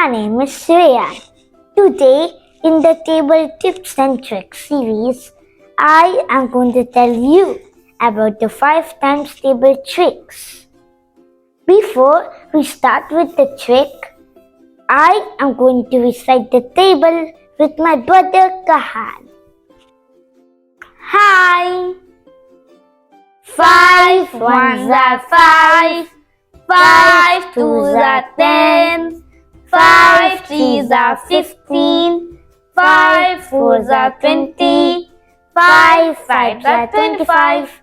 My name is Shreya. Today, in the Table Tips and Tricks series, I am going to tell you about the 5 times table tricks. Before we start with the trick, I am going to recite the table with my brother Kahan. Hi! 5 ones are 5, 5 twos are 10, 5 threes are 15, 5 fours are 20, 5 fives are 25,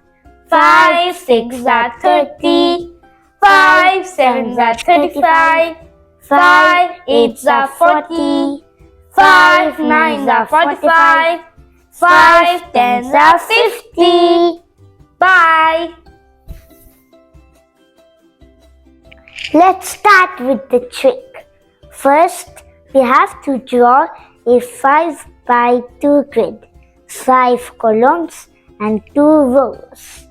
5 sixes are 30, 5 sevens are 35, 5 eights are 40, 5 nines are 45, 5 tens are 50. Bye! Let's start with the trick. First, we have to draw a 5 by 2 grid, 5 columns and 2 rows.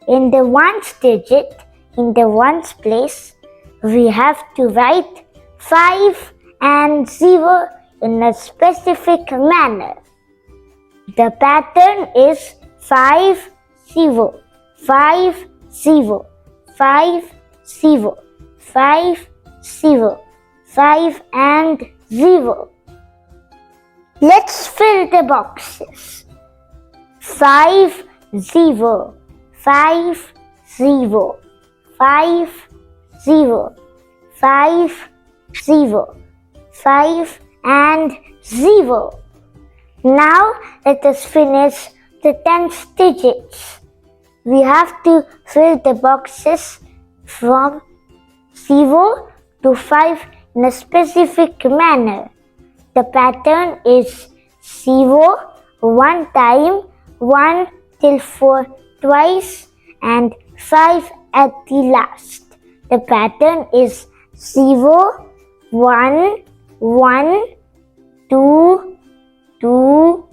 In the ones digit, in the ones place, we have to write 5 and 0 in a specific manner. The pattern is 5, 0, 5, 0, 5, 0, 5, 0, 5 and 0. Let's fill the boxes. 5, 0, 5, 0, 5, 0, 5, 0, 5 and 0. Now let us finish the tens digits. We have to fill the boxes from 0 to 5 in a specific manner. The pattern is 0 one time, 1 till 4 twice, and 5 at the last. The pattern is 0, 1, 1, 2, 2,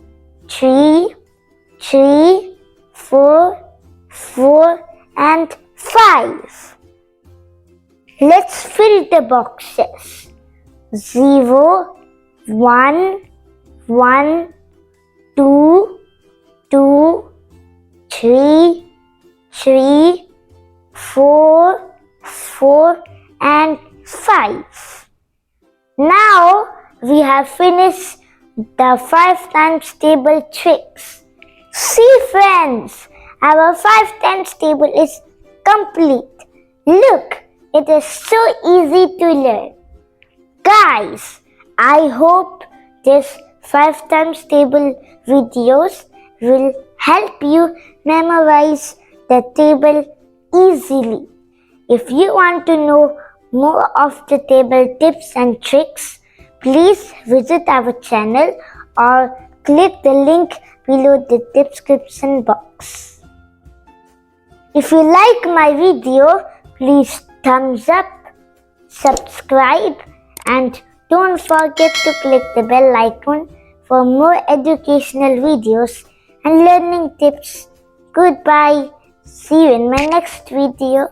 3, 3, 4, 4 and 5. Let's fill the boxes. 0, 1, 1, 2, 2, 3, 3, 4, 4 and 5. Now we have finished the 5 times table tricks. See friends, our 5 times table is complete. Look, it is so easy to learn. Guys, I hope this 5 times table videos will help you memorize the table easily. If you want to know more of the table tips and tricks, please visit our channel or click the link below the description box. If you like my video, please thumbs up, subscribe and don't forget to click the bell icon for more educational videos and learning tips. Goodbye. See you in my next video.